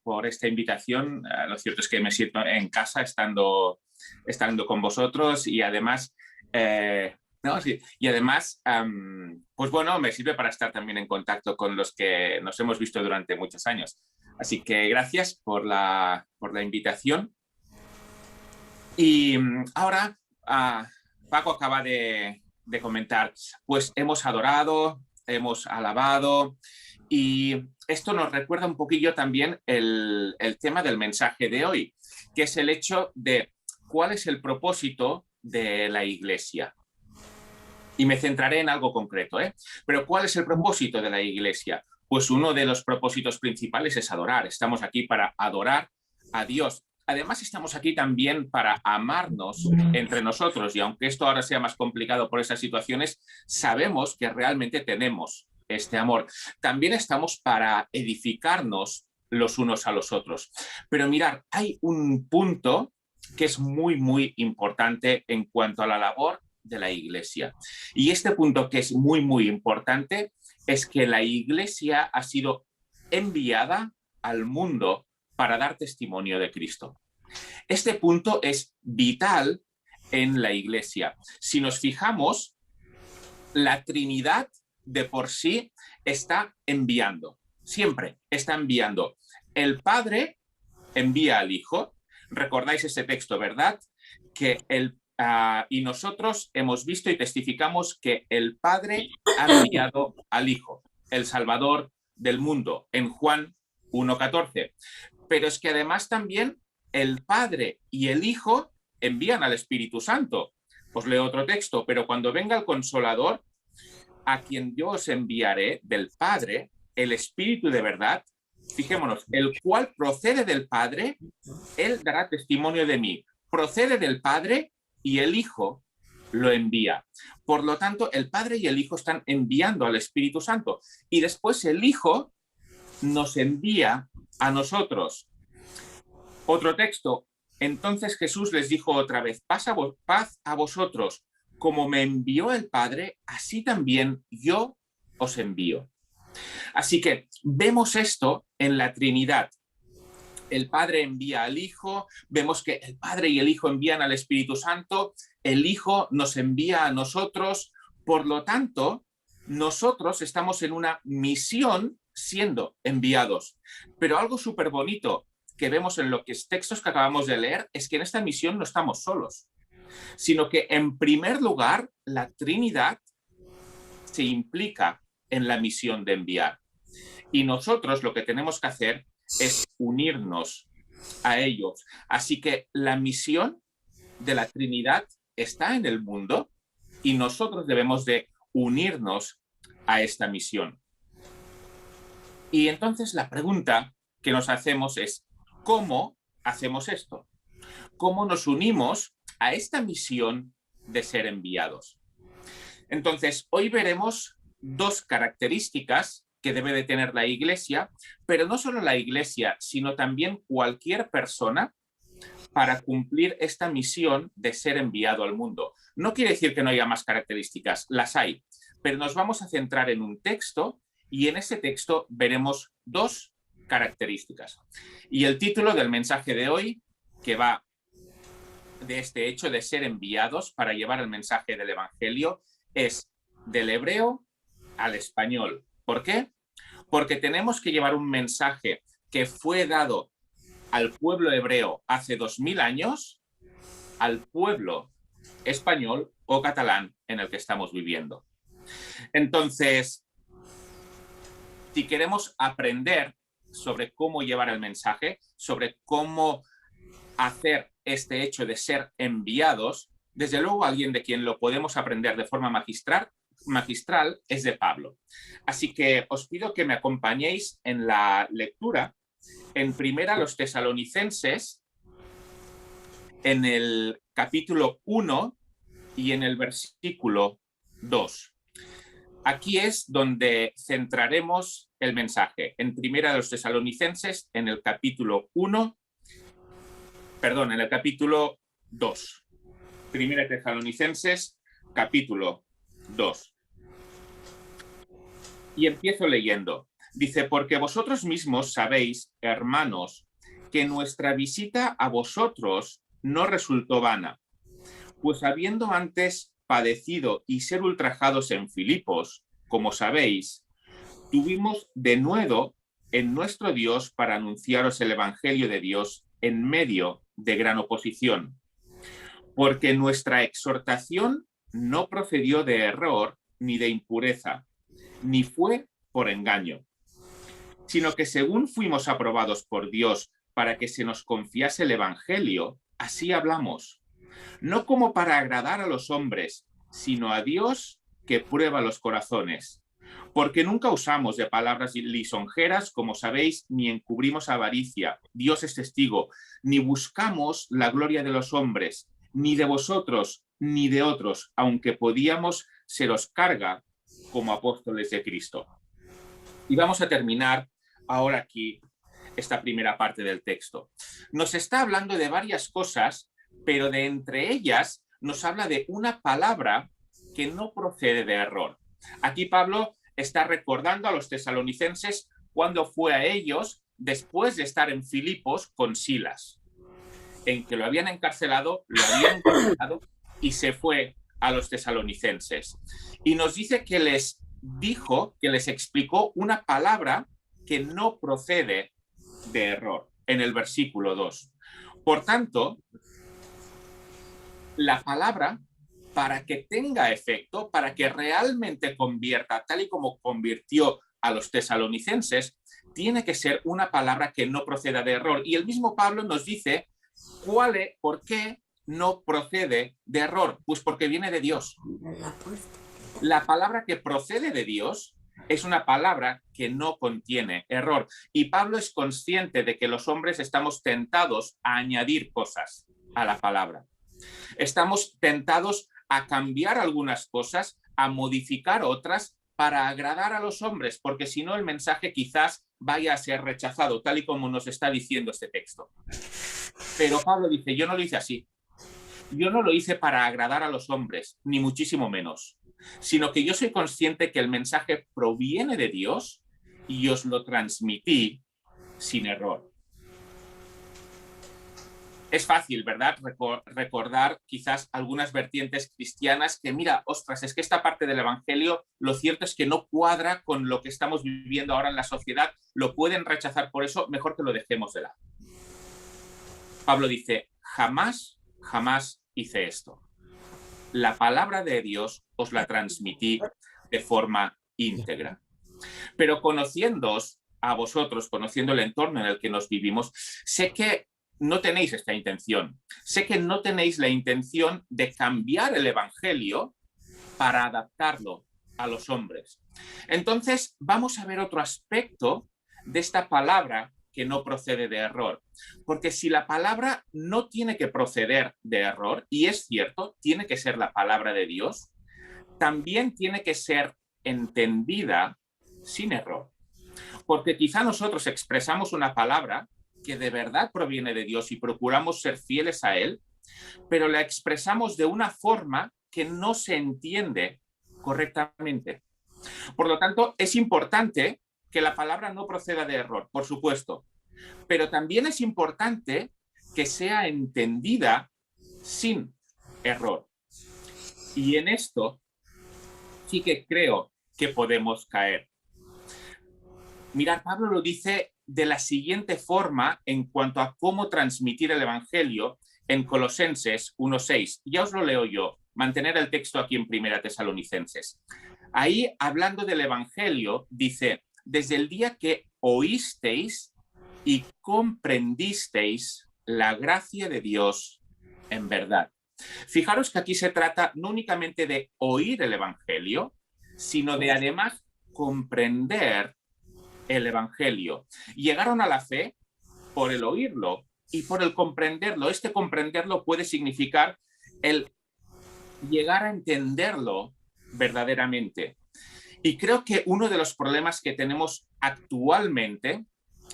por esta invitación. Lo cierto es que me siento en casa estando con vosotros y además, no, sí, y además pues bueno, me sirve para estar también en contacto con los que nos hemos visto durante muchos años. Así que gracias por la invitación. Y ahora Paco acaba de comentar, pues hemos adorado, hemos alabado, y esto nos recuerda un poquillo también el tema del mensaje de hoy, que es el hecho de cuál es el propósito de la Iglesia. Y me centraré en algo concreto, ¿eh? Pero ¿cuál es el propósito de la Iglesia? Pues uno de los propósitos principales es adorar. Estamos aquí para adorar a Dios. Además, estamos aquí también para amarnos entre nosotros. Y aunque esto ahora sea más complicado por esas situaciones, sabemos que realmente tenemos este amor. También estamos para edificarnos los unos a los otros. Pero mirad, hay un punto que es muy, muy importante en cuanto a la labor de la Iglesia. Y este punto que es muy, muy importante es que la Iglesia ha sido enviada al mundo para dar testimonio de Cristo. Este punto es vital en la Iglesia. Si nos fijamos, la Trinidad de por sí está enviando, siempre está enviando. El Padre envía al Hijo. Recordáis ese texto, ¿verdad? Que y nosotros hemos visto y testificamos que el Padre ha enviado al Hijo, el Salvador del mundo, en Juan 1:14. Pero es que además también el Padre y el Hijo envían al Espíritu Santo. Os leo otro texto, pero cuando venga el Consolador, a quien yo os enviaré del Padre, el Espíritu de verdad, fijémonos, el cual procede del Padre, él dará testimonio de mí. Procede del Padre y el Hijo lo envía. Por lo tanto, el Padre y el Hijo están enviando al Espíritu Santo. Y después el Hijo nos envía a nosotros. Otro texto. Entonces Jesús les dijo otra vez, paz a vosotros. Como me envió el Padre, así también yo os envío. Así que vemos esto en la Trinidad. El Padre envía al Hijo, vemos que el Padre y el Hijo envían al Espíritu Santo, el Hijo nos envía a nosotros, por lo tanto, nosotros estamos en una misión siendo enviados. Pero algo súper bonito que vemos en los textos que acabamos de leer es que en esta misión no estamos solos, sino que en primer lugar la Trinidad se implica en la misión de enviar. Y nosotros lo que tenemos que hacer es unirnos a ellos. Así que la misión de la Trinidad está en el mundo y nosotros debemos de unirnos a esta misión. Y entonces la pregunta que nos hacemos es, ¿cómo hacemos esto? ¿Cómo nos unimos a esta misión de ser enviados? Entonces, hoy veremos dos características que debe de tener la Iglesia, pero no solo la Iglesia, sino también cualquier persona para cumplir esta misión de ser enviado al mundo. No quiere decir que no haya más características, las hay, pero nos vamos a centrar en un texto y en ese texto veremos dos características. Y el título del mensaje de hoy, que va de este hecho de ser enviados para llevar el mensaje del Evangelio, es del hebreo al español. ¿Por qué? Porque tenemos que llevar un mensaje que fue dado al pueblo hebreo hace 2000 años al pueblo español o catalán en el que estamos viviendo. Entonces, si queremos aprender sobre cómo llevar el mensaje, sobre cómo hacer este hecho de ser enviados, desde luego alguien de quien lo podemos aprender de forma magistral es de Pablo. Así que os pido que me acompañéis en la lectura en primera los Tesalonicenses, en el capítulo 1 y en el versículo 2. Aquí es donde centraremos el mensaje. En primera de los Tesalonicenses, en el capítulo 2. Primera de Tesalonicenses, capítulo 2. Y empiezo leyendo. Dice, porque vosotros mismos sabéis, hermanos, que nuestra visita a vosotros no resultó vana, pues habiendo antes padecido y ser ultrajados en Filipos, como sabéis, tuvimos de nuevo en nuestro Dios para anunciaros el Evangelio de Dios en medio de gran oposición, porque nuestra exhortación no procedió de error ni de impureza, ni fue por engaño, sino que según fuimos aprobados por Dios para que se nos confiase el Evangelio, así hablamos, no como para agradar a los hombres, sino a Dios que prueba los corazones. Porque nunca usamos de palabras lisonjeras, como sabéis, ni encubrimos avaricia, Dios es testigo, ni buscamos la gloria de los hombres, ni de vosotros, ni de otros, aunque podíamos seros carga como apóstoles de Cristo. Y vamos a terminar ahora aquí esta primera parte del texto. Nos está hablando de varias cosas, pero de entre ellas nos habla de una palabra que no procede de error. Aquí Pablo está recordando a los tesalonicenses cuando fue a ellos después de estar en Filipos con Silas, en que lo habían encarcelado y se fue a los tesalonicenses. Y nos dice que les dijo, que les explicó una palabra que no procede de error, en el versículo 2. Por tanto, la palabra, para que tenga efecto, para que realmente convierta, tal y como convirtió a los tesalonicenses, tiene que ser una palabra que no proceda de error. Y el mismo Pablo nos dice por qué no procede de error. Pues porque viene de Dios. La palabra que procede de Dios es una palabra que no contiene error. Y Pablo es consciente de que los hombres estamos tentados a añadir cosas a la palabra. Estamos tentados a cambiar algunas cosas, a modificar otras para agradar a los hombres, porque si no el mensaje quizás vaya a ser rechazado, tal y como nos está diciendo este texto. Pero Pablo dice, yo no lo hice así. Yo no lo hice para agradar a los hombres, ni muchísimo menos, sino que yo soy consciente que el mensaje proviene de Dios y os lo transmití sin error. Es fácil, ¿verdad? Recordar quizás algunas vertientes cristianas que, mira, ostras, es que esta parte del Evangelio, lo cierto es que no cuadra con lo que estamos viviendo ahora en la sociedad, lo pueden rechazar, por eso mejor que lo dejemos de lado. Pablo dice, jamás hice esto. La palabra de Dios os la transmití de forma íntegra. Pero conociéndoos a vosotros, conociendo el entorno en el que nos vivimos, sé que no tenéis esta intención. Sé que no tenéis la intención de cambiar el Evangelio para adaptarlo a los hombres. Entonces, vamos a ver otro aspecto de esta palabra que no procede de error. Porque si la palabra no tiene que proceder de error, y es cierto, tiene que ser la palabra de Dios, también tiene que ser entendida sin error. Porque quizá nosotros expresamos una palabra que de verdad proviene de Dios y procuramos ser fieles a Él, pero la expresamos de una forma que no se entiende correctamente. Por lo tanto, es importante que la palabra no proceda de error, por supuesto, pero también es importante que sea entendida sin error. Y en esto sí que creo que podemos caer. Mirad, Pablo lo dice de la siguiente forma en cuanto a cómo transmitir el Evangelio en Colosenses 1:6. Ya os lo leo yo, mantener el texto aquí en Primera Tesalonicenses. Ahí, hablando del Evangelio, dice, desde el día que oísteis y comprendisteis la gracia de Dios en verdad. Fijaros que aquí se trata no únicamente de oír el Evangelio, sino de además comprender el Evangelio. Llegaron a la fe por el oírlo y por el comprenderlo. Este comprenderlo puede significar el llegar a entenderlo verdaderamente. Y creo que uno de los problemas que tenemos actualmente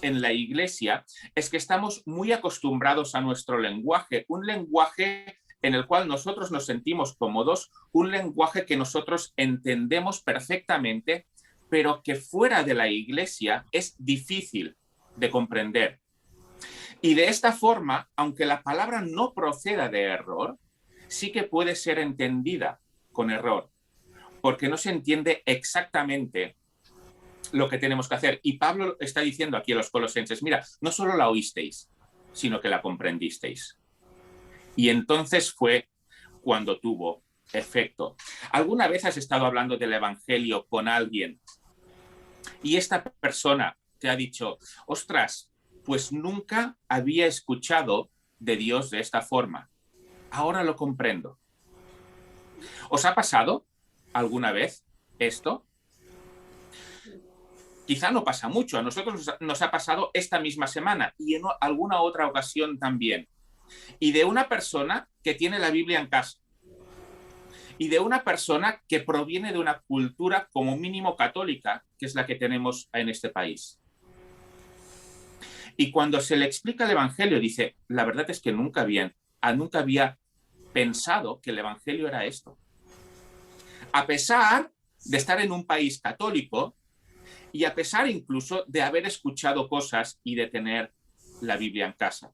en la Iglesia es que estamos muy acostumbrados a nuestro lenguaje, un lenguaje en el cual nosotros nos sentimos cómodos, un lenguaje que nosotros entendemos perfectamente, pero que fuera de la iglesia es difícil de comprender. Y de esta forma, aunque la palabra no proceda de error, sí que puede ser entendida con error, porque no se entiende exactamente lo que tenemos que hacer. Y Pablo está diciendo aquí a los colosenses, mira, no solo la oísteis, sino que la comprendisteis. Y entonces fue cuando tuvo efecto. ¿Alguna vez has estado hablando del evangelio con alguien y esta persona te ha dicho, ostras, pues nunca había escuchado de Dios de esta forma? Ahora lo comprendo. ¿Os ha pasado alguna vez esto? Quizá no pasa mucho, a nosotros nos ha pasado esta misma semana y en alguna otra ocasión también. Y de una persona que tiene la Biblia en casa. Y de una persona que proviene de una cultura como mínimo católica, que es la que tenemos en este país. Y cuando se le explica el Evangelio, dice, la verdad es que nunca había pensado que el Evangelio era esto. A pesar de estar en un país católico y a pesar incluso de haber escuchado cosas y de tener la Biblia en casa.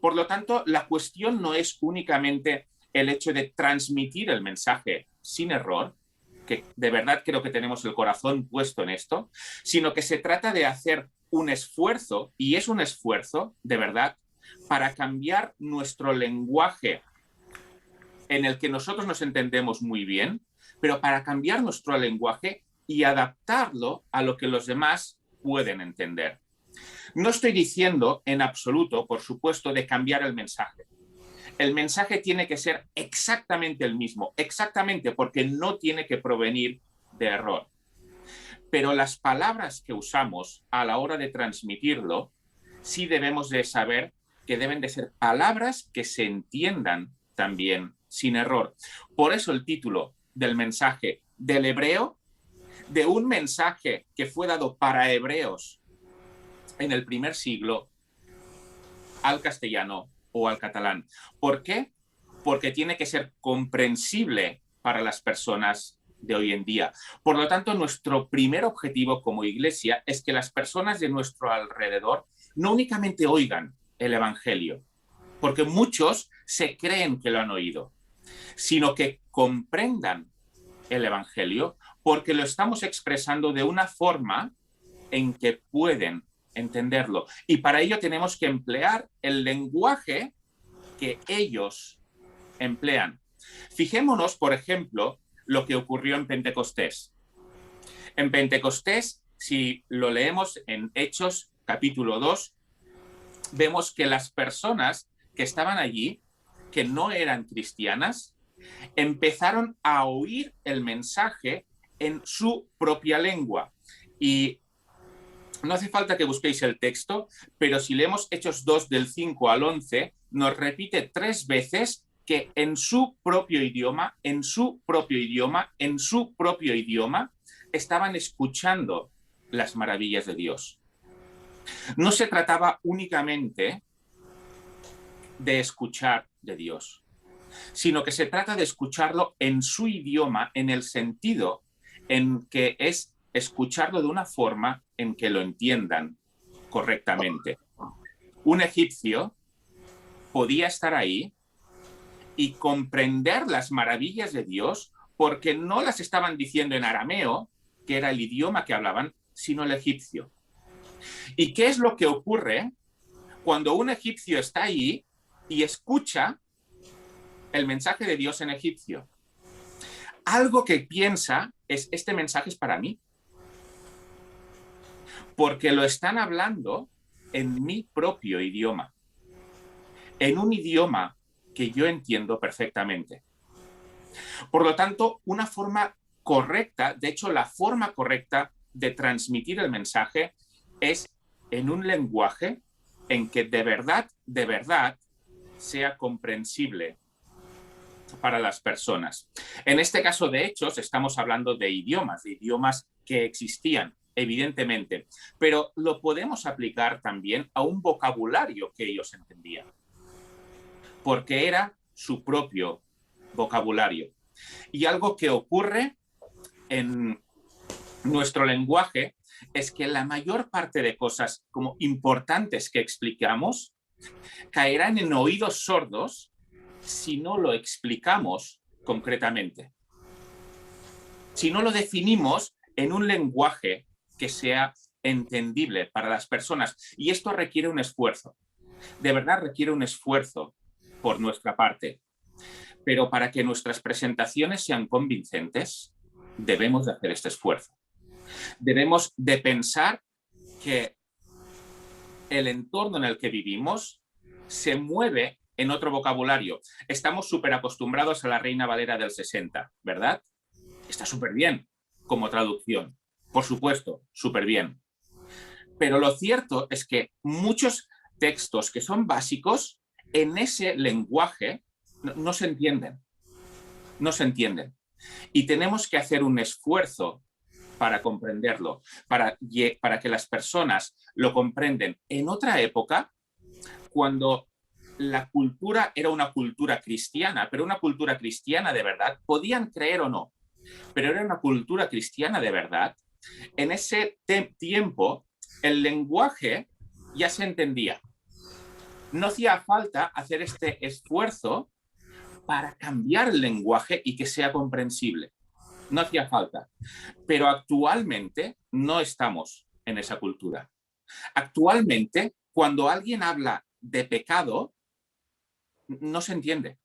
Por lo tanto, la cuestión no es únicamente el hecho de transmitir el mensaje sin error, que de verdad creo que tenemos el corazón puesto en esto, sino que se trata de hacer un esfuerzo, y es un esfuerzo de verdad, para cambiar nuestro lenguaje en el que nosotros nos entendemos muy bien, pero para cambiar nuestro lenguaje y adaptarlo a lo que los demás pueden entender. No estoy diciendo en absoluto, por supuesto, de cambiar el mensaje. El mensaje tiene que ser exactamente el mismo, exactamente, porque no tiene que provenir de error. Pero las palabras que usamos a la hora de transmitirlo, sí debemos de saber que deben de ser palabras que se entiendan también sin error. Por eso el título del mensaje del hebreo, de un mensaje que fue dado para hebreos en el primer siglo, al castellano o al catalán. ¿Por qué? Porque tiene que ser comprensible para las personas de hoy en día. Por lo tanto, nuestro primer objetivo como iglesia es que las personas de nuestro alrededor no únicamente oigan el Evangelio, porque muchos se creen que lo han oído, sino que comprendan el Evangelio porque lo estamos expresando de una forma en que pueden entenderlo. Y para ello tenemos que emplear el lenguaje que ellos emplean. Fijémonos, por ejemplo, lo que ocurrió en Pentecostés. En Pentecostés, si lo leemos en Hechos capítulo 2, vemos que las personas que estaban allí, que no eran cristianas, empezaron a oír el mensaje en su propia lengua. Y no hace falta que busquéis el texto, pero si leemos Hechos 2 del 5 al 11, nos repite 3 veces que en su propio idioma, en su propio idioma, en su propio idioma, estaban escuchando las maravillas de Dios. No se trataba únicamente de escuchar de Dios, sino que se trata de escucharlo en su idioma, en el sentido en que es escucharlo de una forma en que lo entiendan correctamente. Un egipcio podía estar ahí y comprender las maravillas de Dios porque no las estaban diciendo en arameo, que era el idioma que hablaban, sino el egipcio. ¿Y qué es lo que ocurre cuando un egipcio está ahí y escucha el mensaje de Dios en egipcio? Algo que piensa es, este mensaje es para mí, porque lo están hablando en mi propio idioma, en un idioma que yo entiendo perfectamente. Por lo tanto, una forma correcta, de hecho, la forma correcta de transmitir el mensaje es en un lenguaje en que de verdad, sea comprensible para las personas. En este caso de Hechos estamos hablando de idiomas que existían, evidentemente, pero lo podemos aplicar también a un vocabulario que ellos entendían, porque era su propio vocabulario. Y algo que ocurre en nuestro lenguaje es que la mayor parte de cosas como importantes que explicamos caerán en oídos sordos si no lo explicamos concretamente. Si no lo definimos en un lenguaje que sea entendible para las personas. Y esto requiere un esfuerzo. De verdad requiere un esfuerzo por nuestra parte. Pero para que nuestras presentaciones sean convincentes, debemos de hacer este esfuerzo. Debemos de pensar que el entorno en el que vivimos se mueve en otro vocabulario. Estamos súper acostumbrados a la Reina Valera del 60, ¿verdad? Está súper bien como traducción. Por supuesto, súper bien. Pero lo cierto es que muchos textos que son básicos en ese lenguaje no se entienden. No se entienden. Y tenemos que hacer un esfuerzo para comprenderlo, para que las personas lo comprenden. En otra época, cuando la cultura era una cultura cristiana, pero una cultura cristiana de verdad, podían creer o no, pero era una cultura cristiana de verdad, en ese tiempo el lenguaje ya se entendía. No hacía falta hacer este esfuerzo para cambiar el lenguaje y que sea comprensible. No hacía falta. Pero actualmente no estamos en esa cultura. Actualmente, cuando alguien habla de pecado, no se entiende.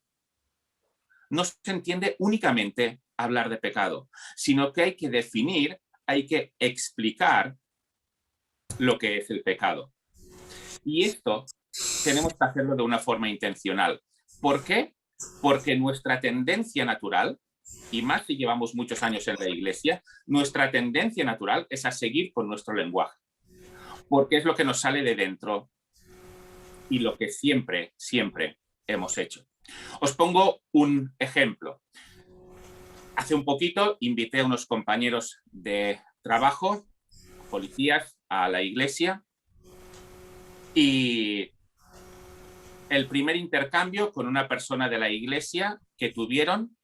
No se entiende únicamente hablar de pecado, sino que hay que definir, hay que explicar lo que es el pecado. Y esto tenemos que hacerlo de una forma intencional. ¿Por qué? Porque nuestra tendencia natural, y más si llevamos muchos años en la iglesia, nuestra tendencia natural es a seguir con nuestro lenguaje, porque es lo que nos sale de dentro y lo que siempre, siempre hemos hecho. Os pongo un ejemplo. Hace un poquito invité a unos compañeros de trabajo, policías, a la iglesia, y el primer intercambio con una persona de la iglesia que tuvieron,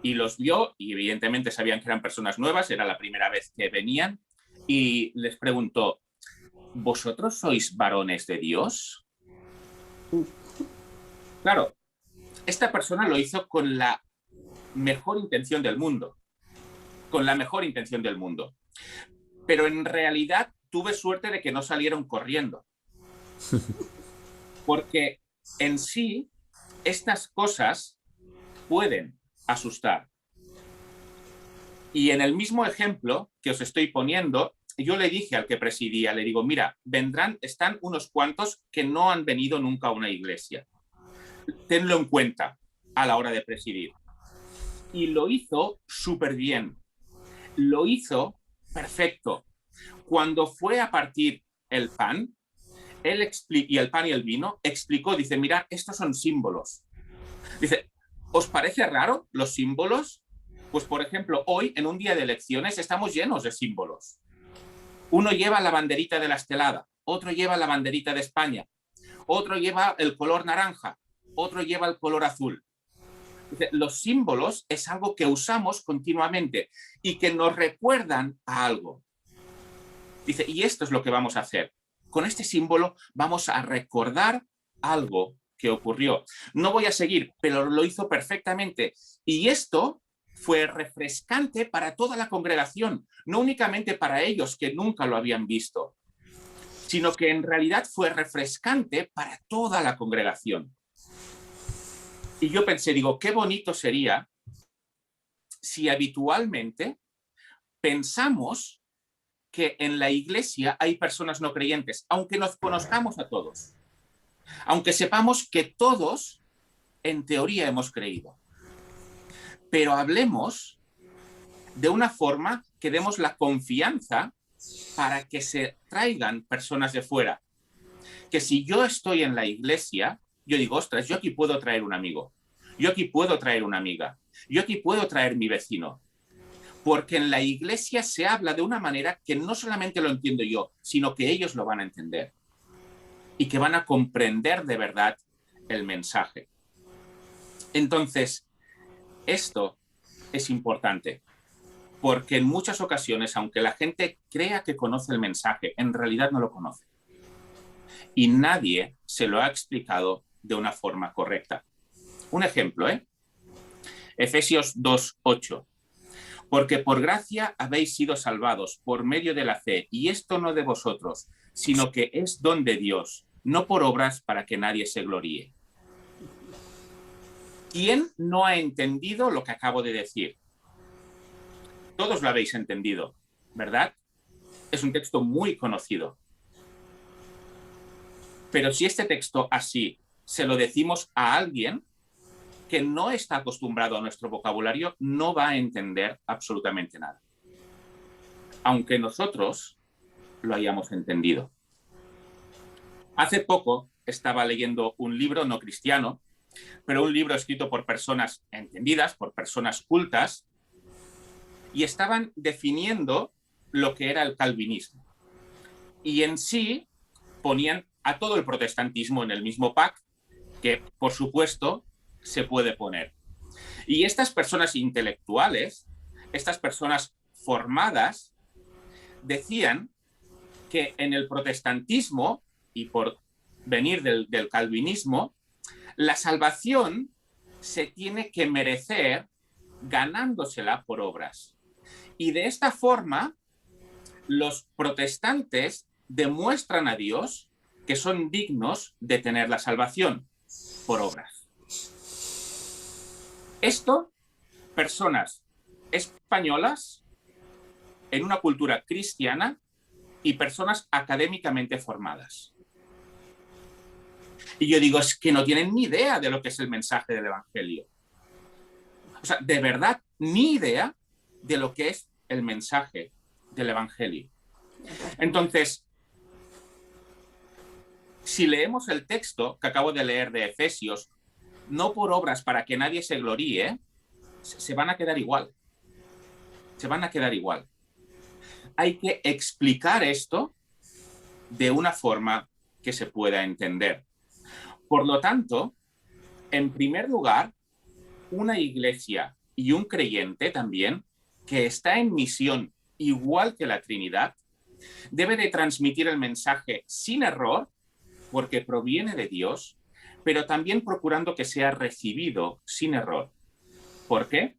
y los vio, y evidentemente sabían que eran personas nuevas, era la primera vez que venían, y les preguntó, ¿vosotros sois varones de Dios? Claro, esta persona lo hizo con la mejor intención del mundo, con la mejor intención del mundo. Pero en realidad tuve suerte de que no salieron corriendo. Porque en sí, estas cosas pueden asustar. Y en el mismo ejemplo que os estoy poniendo, yo le dije al que presidía, le digo, mira, están unos cuantos que no han venido nunca a una iglesia. Tenlo en cuenta a la hora de presidir. Y lo hizo súper bien. Lo hizo perfecto. Cuando fue a partir el pan, y el pan y el vino, explicó, dice, mirad, estos son símbolos. Dice, ¿os parece raro los símbolos? Pues, por ejemplo, hoy, en un día de elecciones, estamos llenos de símbolos. Uno lleva la banderita de la Estelada, otro lleva la banderita de España, otro lleva el color naranja, otro lleva el color azul. Dice, los símbolos es algo que usamos continuamente y que nos recuerdan a algo. Dice, y esto es lo que vamos a hacer. Con este símbolo vamos a recordar algo que ocurrió. No voy a seguir, pero lo hizo perfectamente. Y esto fue refrescante para toda la congregación, no únicamente para ellos que nunca lo habían visto, sino que en realidad fue refrescante para toda la congregación. Y yo pensé, digo, qué bonito sería si habitualmente pensamos que en la iglesia hay personas no creyentes, aunque nos conozcamos a todos, aunque sepamos que todos en teoría hemos creído. Pero hablemos de una forma que demos la confianza para que se traigan personas de fuera. Que si yo estoy en la iglesia, yo digo, ostras, yo aquí puedo traer un amigo, yo aquí puedo traer una amiga, yo aquí puedo traer mi vecino. Porque en la iglesia se habla de una manera que no solamente lo entiendo yo, sino que ellos lo van a entender y que van a comprender de verdad el mensaje. Entonces, esto es importante. porque en muchas ocasiones, aunque la gente crea que conoce el mensaje, en realidad no lo conoce. Y nadie se lo ha explicado de una forma correcta. Un ejemplo, Efesios 2:8. Porque por gracia habéis sido salvados por medio de la fe, y esto no de vosotros, sino que es don de Dios, no por obras para que nadie se gloríe. ¿Quién no ha entendido lo que acabo de decir? Todos lo habéis entendido, ¿verdad? Es un texto muy conocido. Pero si este texto así se lo decimos a alguien que no está acostumbrado a nuestro vocabulario, no va a entender absolutamente nada. Aunque nosotros lo hayamos entendido. Hace poco estaba leyendo un libro no cristiano, pero un libro escrito por personas entendidas, por personas cultas, y estaban definiendo lo que era el calvinismo. Y en sí ponían a todo el protestantismo en el mismo pack, que por supuesto se puede poner. Y estas personas intelectuales, estas personas formadas, decían que en el protestantismo, y por venir del calvinismo, la salvación se tiene que merecer ganándosela por obras. Y de esta forma, los protestantes demuestran a Dios que son dignos de tener la salvación por obras. Esto, personas españolas en una cultura cristiana y personas académicamente formadas. Y yo digo, es que no tienen ni idea de lo que es el mensaje del Evangelio. O sea, de verdad, ni idea de lo que es el mensaje del Evangelio. Entonces, si leemos el texto que acabo de leer de Efesios, no por obras para que nadie se gloríe, se van a quedar igual. Se van a quedar igual. Hay que explicar esto de una forma que se pueda entender. Por lo tanto, en primer lugar, una iglesia y un creyente también, que está en misión igual que la Trinidad, debe de transmitir el mensaje sin error, porque proviene de Dios, pero también procurando que sea recibido sin error. ¿Por qué?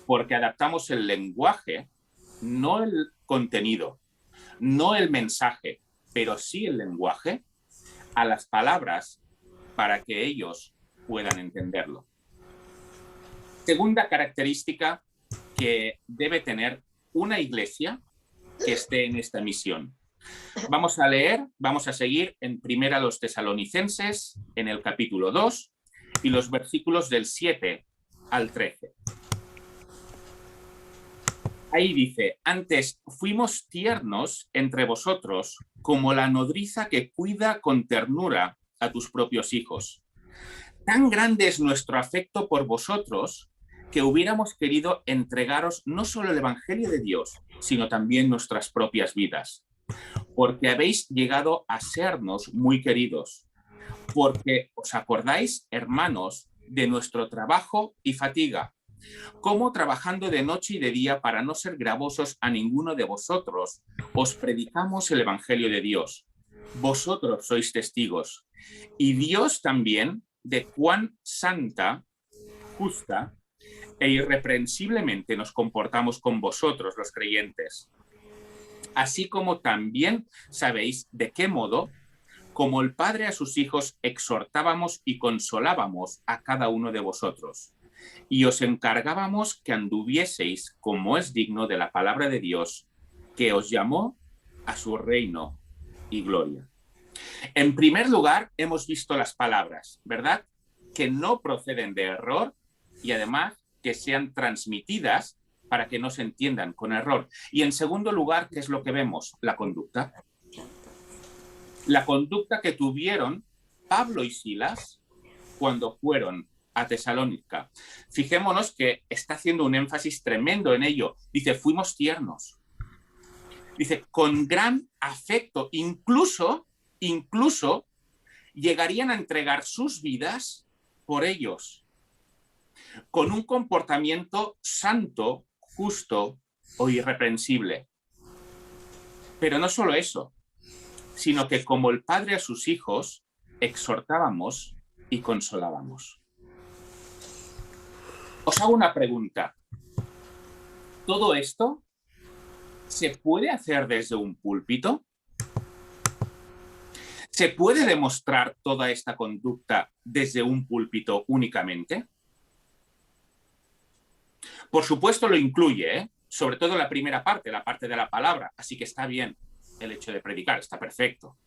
Porque adaptamos el lenguaje, no el contenido, no el mensaje, pero sí el lenguaje, a las palabras para que ellos puedan entenderlo. Segunda característica que debe tener una iglesia que esté en esta misión. Vamos a leer, vamos a seguir en primera los Tesalonicenses, en el capítulo 2, y los versículos del 7 al 13. Ahí dice, antes fuimos tiernos entre vosotros como la nodriza que cuida con ternura a tus propios hijos. Tan grande es nuestro afecto por vosotros que hubiéramos querido entregaros no solo el Evangelio de Dios, sino también nuestras propias vidas, porque habéis llegado a sernos muy queridos, porque os acordáis, hermanos, de nuestro trabajo y fatiga, como trabajando de noche y de día para no ser gravosos a ninguno de vosotros, os predicamos el Evangelio de Dios. Vosotros sois testigos, y Dios también de cuán santa, justa e irreprensiblemente nos comportamos con vosotros, los creyentes. Así como también sabéis de qué modo, como el Padre a sus hijos, exhortábamos y consolábamos a cada uno de vosotros, y os encargábamos que anduvieseis como es digno de la palabra de Dios, que os llamó a su reino y gloria. En primer lugar, hemos visto las palabras, ¿verdad? Que no proceden de error y además que sean transmitidas para que no se entiendan con error. Y en segundo lugar, ¿qué es lo que vemos? La conducta. La conducta que tuvieron Pablo y Silas cuando fueron a Tesalónica. Fijémonos que está haciendo un énfasis tremendo en ello. Dice, fuimos tiernos. Dice, con gran afecto, incluso llegarían a entregar sus vidas por ellos, con un comportamiento santo, justo o irreprensible. Pero no solo eso, sino que como el Padre a sus hijos, exhortábamos y consolábamos. Os hago una pregunta. ¿Todo esto se puede hacer desde un púlpito? ¿Se puede demostrar toda esta conducta desde un púlpito únicamente? Por supuesto lo incluye, ¿eh? Sobre todo la primera parte, la parte de la palabra, así que está bien el hecho de predicar, está perfecto.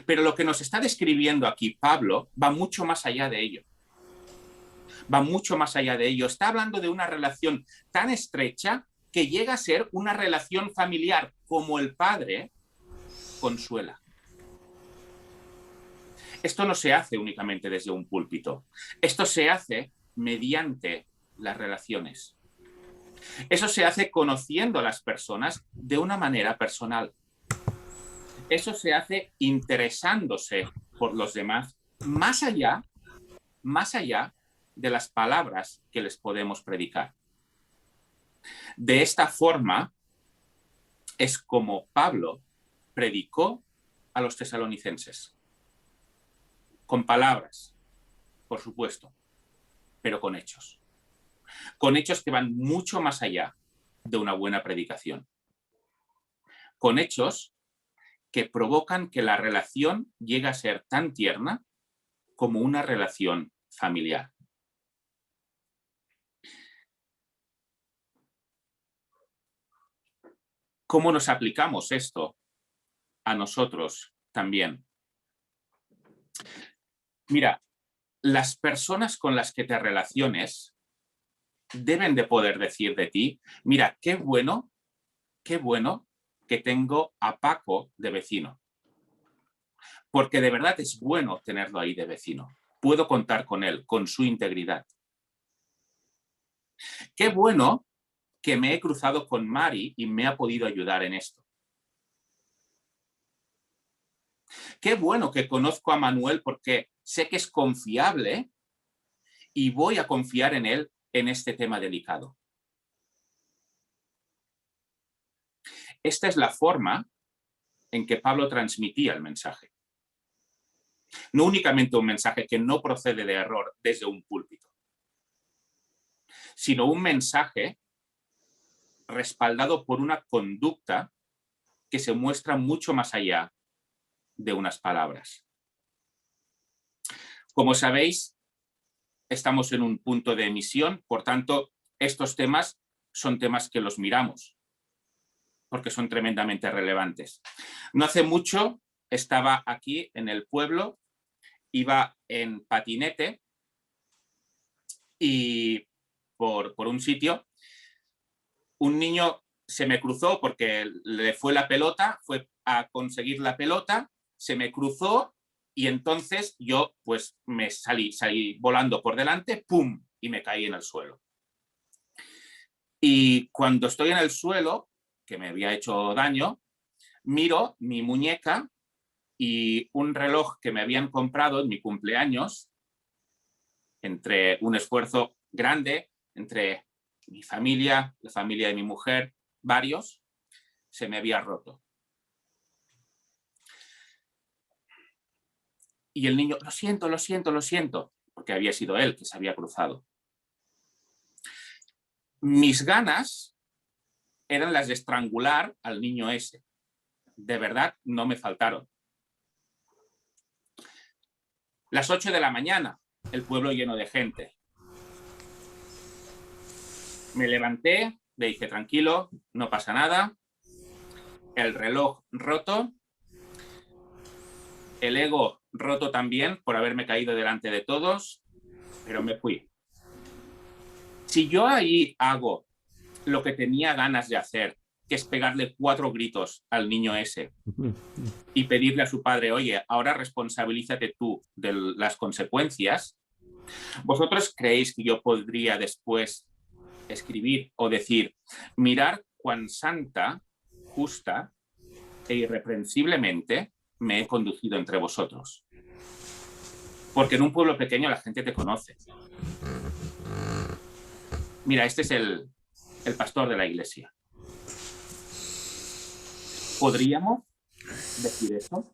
Pero lo que nos está describiendo aquí Pablo va mucho más allá de ello. Va mucho más allá de ello. Está hablando de una relación tan estrecha que llega a ser una relación familiar, como el padre consuela. Esto no se hace únicamente desde un púlpito. Esto se hace mediante las relaciones. Eso se hace conociendo a las personas de una manera personal. Eso se hace interesándose por los demás, más allá de las palabras que les podemos predicar. De esta forma es como Pablo predicó a los tesalonicenses. Con palabras, por supuesto, pero con hechos. Con hechos que van mucho más allá de una buena predicación. Con hechos que provocan que la relación llegue a ser tan tierna como una relación familiar. ¿Cómo nos aplicamos esto a nosotros también? Mira, las personas con las que te relaciones deben de poder decir de ti, mira, qué bueno que tengo a Paco de vecino. Porque de verdad es bueno tenerlo ahí de vecino. Puedo contar con él, con su integridad. Qué bueno que me he cruzado con Mari y me ha podido ayudar en esto. Qué bueno que conozco a Manuel porque sé que es confiable y voy a confiar en él en este tema delicado. Esta es la forma en que Pablo transmitía el mensaje. No únicamente un mensaje que no procede de error desde un púlpito, sino un mensaje respaldado por una conducta que se muestra mucho más allá de unas palabras. Como sabéis, estamos en un punto de emisión, por tanto, estos temas son temas que los miramos, porque son tremendamente relevantes. No hace mucho estaba aquí en el pueblo, iba en patinete y por un sitio, un niño se me cruzó porque le fue la pelota, fue a conseguir la pelota, se me cruzó y entonces yo pues me salí volando por delante, ¡pum! Y me caí en el suelo. Y cuando estoy en el suelo, que me había hecho daño, miro mi muñeca y un reloj que me habían comprado en mi cumpleaños, entre un esfuerzo grande, entre mi familia, la familia de mi mujer, varios, se me había roto. Y el niño, lo siento, porque había sido él que se había cruzado. Mis ganas eran las de estrangular al niño ese. De verdad, no me faltaron. Las 8 de la mañana, el pueblo lleno de gente. Me levanté, le dije, tranquilo, no pasa nada. El reloj roto. El ego roto también por haberme caído delante de todos, pero me fui. Si yo ahí hago lo que tenía ganas de hacer, que es pegarle 4 gritos al niño ese y pedirle a su padre, oye, ahora responsabilízate tú de las consecuencias, ¿vosotros creéis que yo podría después escribir o decir, mirar cuán santa, justa e irreprensiblemente me he conducido entre vosotros? Porque en un pueblo pequeño la gente te conoce. Mira, este es el el pastor de la iglesia. ¿Podríamos decir eso?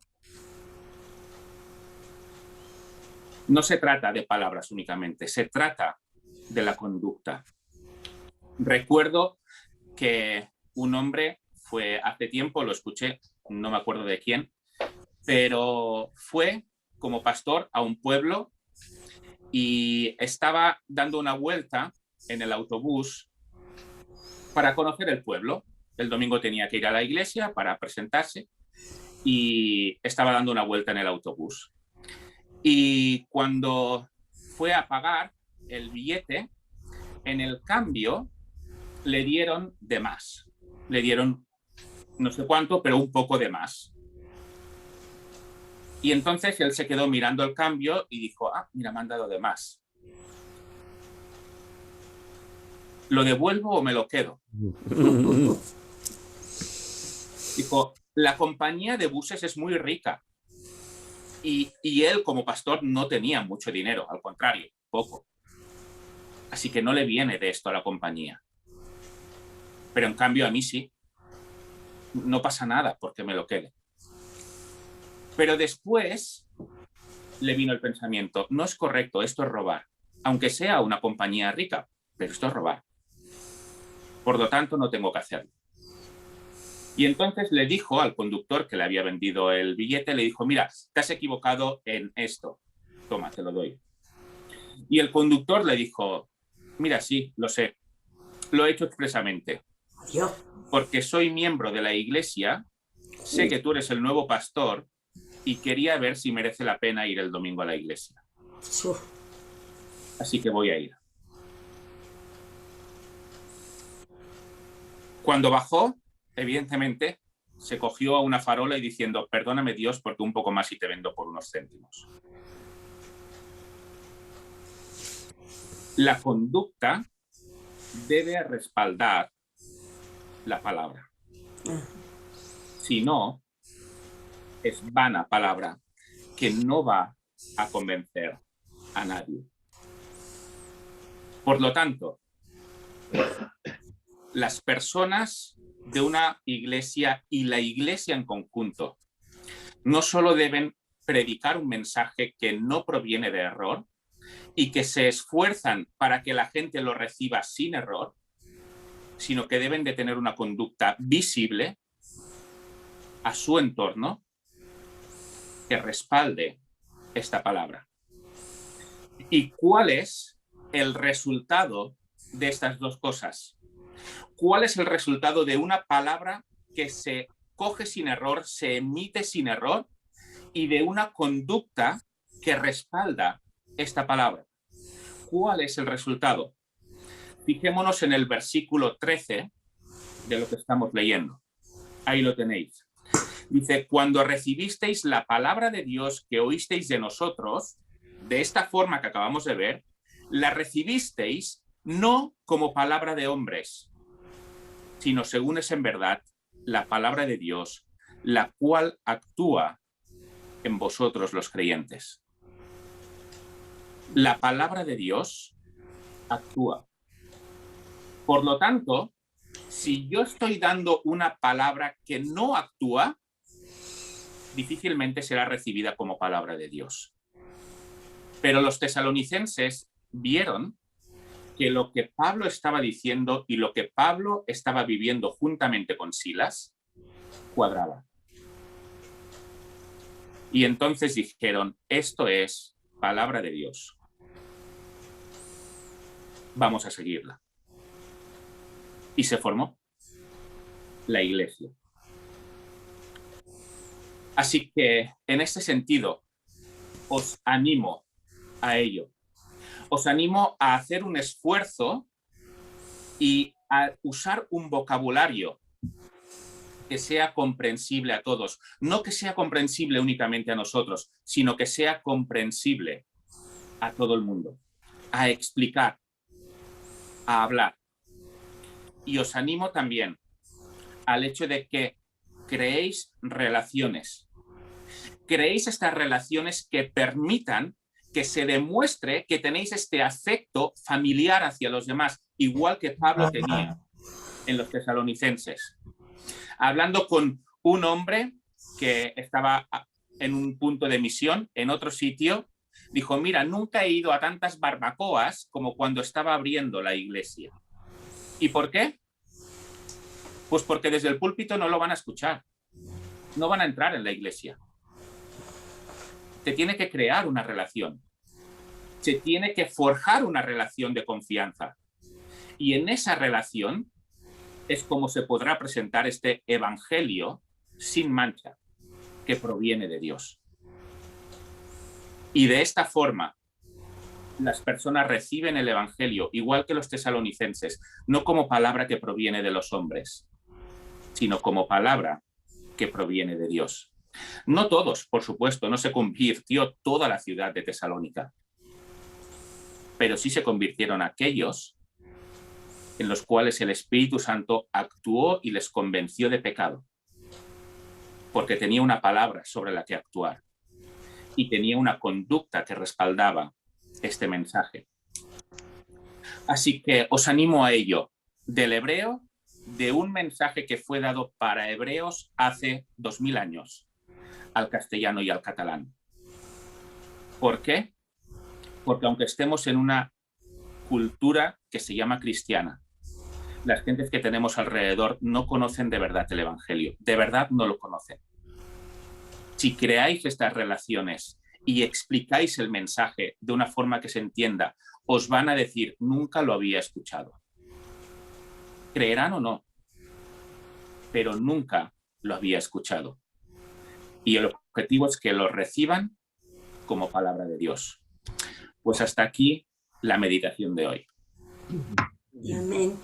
No se trata de palabras únicamente, se trata de la conducta. Recuerdo que un hombre fue hace tiempo, lo escuché, no me acuerdo de quién, pero fue como pastor a un pueblo y estaba dando una vuelta en el autobús para conocer el pueblo. El domingo tenía que ir a la iglesia para presentarse y estaba dando una vuelta en el autobús. Y cuando fue a pagar el billete, en el cambio le dieron de más. Le dieron no sé cuánto, pero un poco de más. Y entonces él se quedó mirando el cambio y dijo, ah, mira, me han dado de más. ¿Lo devuelvo o me lo quedo? Dijo, la compañía de buses es muy rica. Y él como pastor no tenía mucho dinero, al contrario, poco. Así que no le viene de esto a la compañía. Pero en cambio a mí sí. No pasa nada porque me lo quede. Pero después le vino el pensamiento, no es correcto, esto es robar. Aunque sea una compañía rica, pero esto es robar. Por lo tanto, no tengo que hacerlo. Y entonces le dijo al conductor que le había vendido el billete, le dijo, mira, te has equivocado en esto. Toma, te lo doy. Y el conductor le dijo, mira, sí, lo sé. Lo he hecho expresamente. Porque soy miembro de la iglesia, sé que tú eres el nuevo pastor y quería ver si merece la pena ir el domingo a la iglesia. Así que voy a ir. Cuando bajó, evidentemente, se cogió a una farola y diciendo, perdóname Dios porque un poco más y te vendo por unos céntimos. La conducta debe respaldar la palabra. Si no, es vana palabra que no va a convencer a nadie. Por lo tanto, las personas de una iglesia y la iglesia en conjunto no solo deben predicar un mensaje que no proviene de error y que se esfuerzan para que la gente lo reciba sin error, sino que deben de tener una conducta visible a su entorno que respalde esta palabra. ¿Y cuál es el resultado de estas dos cosas? ¿Cuál es el resultado de una palabra que se coge sin error, se emite sin error, y de una conducta que respalda esta palabra? ¿Cuál es el resultado? Fijémonos en el versículo 13 de lo que estamos leyendo. Ahí lo tenéis. Dice, cuando recibisteis la palabra de Dios que oísteis de nosotros, de esta forma que acabamos de ver, la recibisteis no como palabra de hombres, sino según es en verdad la palabra de Dios, la cual actúa en vosotros los creyentes. La palabra de Dios actúa. Por lo tanto, si yo estoy dando una palabra que no actúa, difícilmente será recibida como palabra de Dios. Pero los tesalonicenses vieron que lo que Pablo estaba diciendo y lo que Pablo estaba viviendo juntamente con Silas cuadraba. Y entonces dijeron, esto es palabra de Dios. Vamos a seguirla. Y se formó la iglesia. Así que en este sentido os animo a ello. Os animo a hacer un esfuerzo y a usar un vocabulario que sea comprensible a todos. No que sea comprensible únicamente a nosotros, sino que sea comprensible a todo el mundo. A explicar, a hablar. Y os animo también al hecho de que creéis relaciones. Creéis estas relaciones que permitan que se demuestre que tenéis este afecto familiar hacia los demás, igual que Pablo tenía. en los Tesalonicenses, hablando con un hombre que estaba en un punto de misión, en otro sitio. Dijo, mira, nunca he ido a tantas barbacoas como cuando estaba abriendo la iglesia. ¿Y por qué? Pues porque desde el púlpito no lo van a escuchar. No van a entrar en la iglesia. Se tiene que crear una relación. Se tiene que forjar una relación de confianza. Y en esa relación es como se podrá presentar este evangelio sin mancha, que proviene de Dios. Y de esta forma, las personas reciben el evangelio, igual que los tesalonicenses, no como palabra que proviene de los hombres, sino como palabra que proviene de Dios. No todos, por supuesto, no se convirtió toda la ciudad de Tesalónica, pero sí se convirtieron aquellos en los cuales el Espíritu Santo actuó y les convenció de pecado, porque tenía una palabra sobre la que actuar y tenía una conducta que respaldaba este mensaje. Así que os animo a ello, del hebreo, de un mensaje que fue dado para hebreos hace 2000 años, al castellano y al catalán. ¿Por qué? Porque aunque estemos en una cultura que se llama cristiana, las gentes que tenemos alrededor no conocen de verdad el evangelio, de verdad no lo conocen. Si creáis estas relaciones y explicáis el mensaje de una forma que se entienda, os van a decir, nunca lo había escuchado. Creerán o no, pero nunca lo había escuchado. Y el objetivo es que lo reciban como palabra de Dios. Pues hasta aquí la meditación de hoy. Amén.